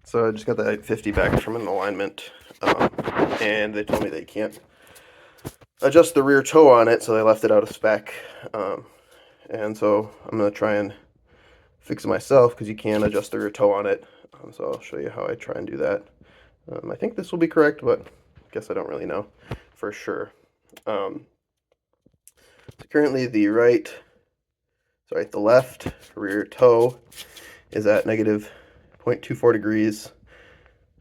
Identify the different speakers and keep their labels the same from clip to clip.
Speaker 1: So I just got the 50 back from an alignment, and they told me they can't adjust the rear toe on it, so they left it out of spec. And so I'm going to try and fix it myself because you can adjust the rear toe on it. So I'll show you how I try and do that. I think this will be correct, but I guess I don't really know for sure. So currently the left rear toe is at negative 0.24 degrees.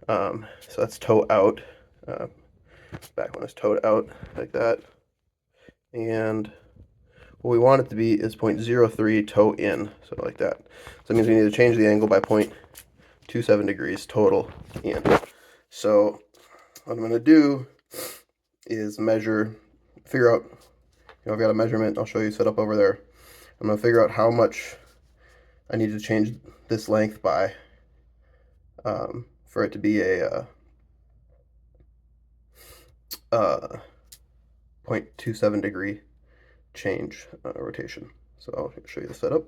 Speaker 1: So that's toe out. Back one is toed out like that. And what we want it to be is 0.03 toe in, so like that. So that means we need to change the angle by 0.27 degrees total in. So what I'm going to do is figure out, I've got a measurement I'll show you set up over there. I'm going to figure out how much I need to change this length by for it to be a 0.27 degree change rotation. So I'll show you the setup.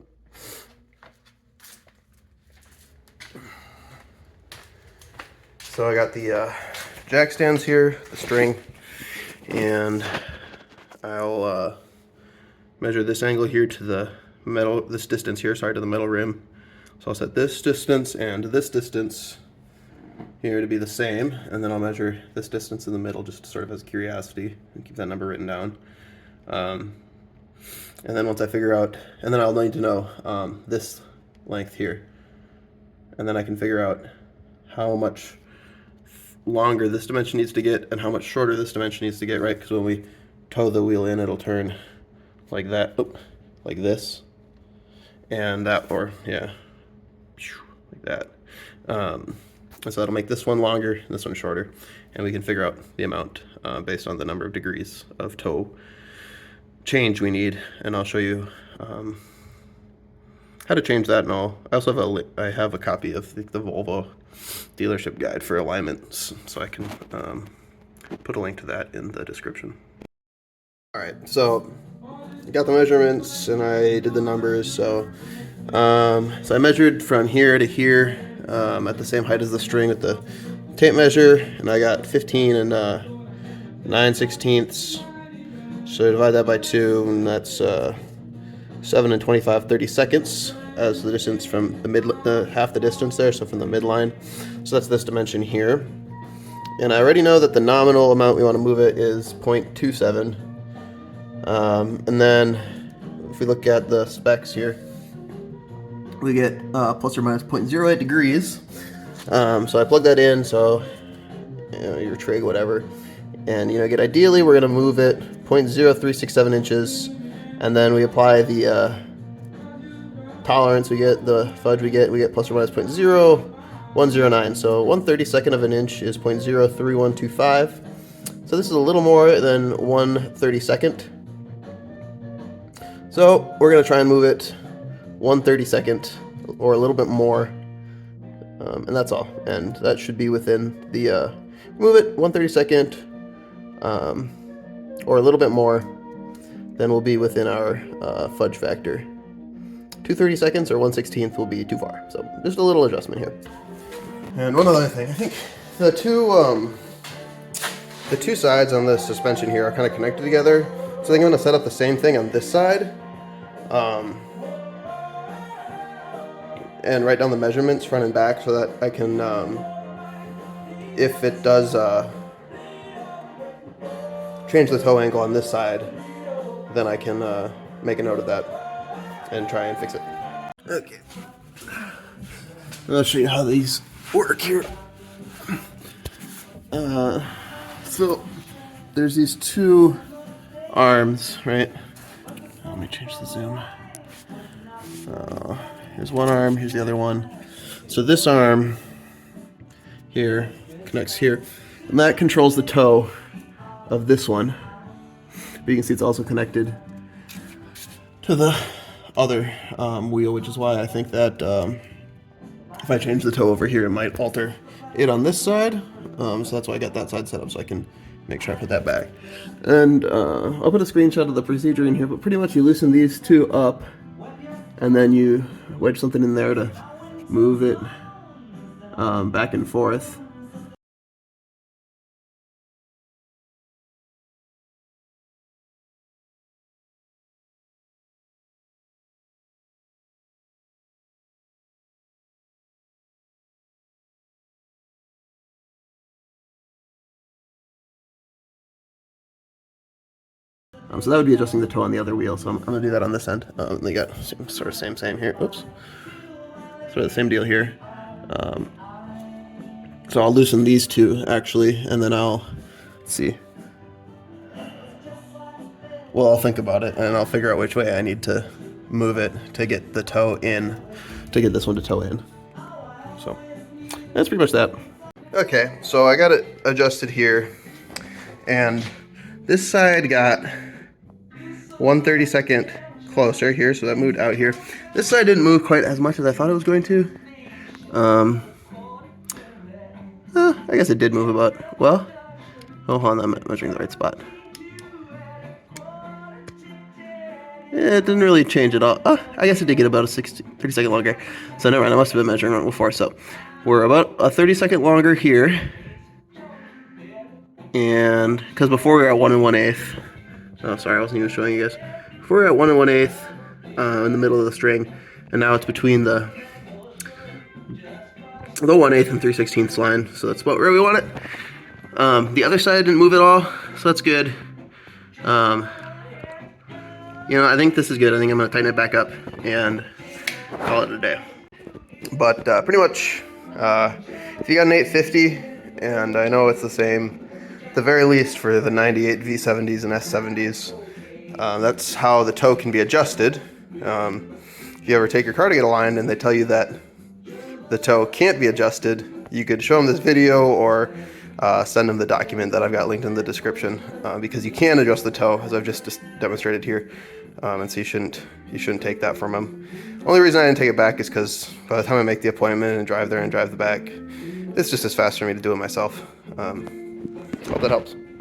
Speaker 1: So I got the jack stands here, the string, and I'll measure this angle here to the metal, this distance here, sorry, to the metal rim. So I'll set this distance and this distance here to be the same, and then I'll measure this distance in the middle just sort of as curiosity and keep that number written down. And then once I figure out, and then I'll need to know this length here, and then I can figure out how much longer this dimension needs to get and how much shorter this dimension needs to get, right? Because when we toe the wheel in, it'll turn like that, like this, and that, or yeah, like that. And so that'll make this one longer and this one shorter, and we can figure out the amount based on the number of degrees of toe change we need. And I'll show you how to change that and all. I also have a copy of the Volvo dealership guide for alignments, so I can put a link to that in the description. All right, so I got the measurements and I did the numbers. So I measured from here to here at the same height as the string with the tape measure, and I got 15 and 9/16. So divide that by 2, and that's 7 and 25/32 as the distance from half the distance there, so from the midline. So that's this dimension here. And I already know that the nominal amount we want to move it is 0.27. And then if we look at the specs here, we get plus or minus 0.08 degrees. So I plug that in, so your trig, whatever, and get ideally we're gonna move it 0.0367 inches, and then we apply the tolerance. We get the fudge. We get plus or minus 0.0109. So 1/32 of an inch is 0.03125. So this is a little more than 1/32. So we're gonna try and move it 1/32 or a little bit more, and that's all. And that should be within the move it 1/32 or a little bit more, then we'll be within our fudge factor. 2/32 or 1/16 will be too far, so just a little adjustment here. And one other thing, I think the two sides on the suspension here are kind of connected together, so I think I'm going to set up the same thing on this side. And write down the measurements front and back so that I can, if it does change the toe angle on this side, then I can make a note of that and try and fix it. Okay, I'll show you how these work here. So there's these two arms, right? Let me change the zoom. Here's one arm, here's the other one. So this arm here connects here, and that controls the toe of this one. But you can see it's also connected to the other wheel, which is why I think that if I change the toe over here, it might alter it on this side. So that's why I got that side set up, so I can make sure I put that back. And I'll put a screenshot of the procedure in here, but pretty much you loosen these two up, and then you wedge something in there to move it back and forth. So that would be adjusting the toe on the other wheel. So I'm gonna do that on this end. They got sort of same here. Oops. Sort of the same deal here. So I'll loosen these two actually, and then let's see. Well, I'll think about it, and I'll figure out which way I need to move it to get the toe in, to get this one to toe in. So that's pretty much that. Okay, so I got it adjusted here, and this side got 1/32 closer here, so that moved out here. This side didn't move quite as much as I thought it was going to. I guess it did move about, well, hold on, I'm measuring the right spot. It didn't really change at all. Oh, I guess it did get about a 30-second longer. So never mind, I must have been measuring it before. So we're about a 30-second longer here. And because before we were at 1 1/8. Oh, sorry, I wasn't even showing you guys. Before we were at 1 1/8 in the middle of the string, and now it's between the 1/8 and 3/16 line. So that's about where we want it. The other side didn't move at all, so that's good. You know, I think this is good. I think I'm gonna tighten it back up and call it a day. But pretty much, if you got an 850, and I know it's the same, at the very least for the 98 V70s and S70s, that's how the toe can be adjusted. If you ever take your car to get aligned and they tell you that the toe can't be adjusted, you could show them this video or send them the document that I've got linked in the description, because you can adjust the toe, as I've just demonstrated here, and so you shouldn't take that from them. Only reason I didn't take it back is because by the time I make the appointment and drive there and drive the back, it's just as fast for me to do it myself. Hope that helps.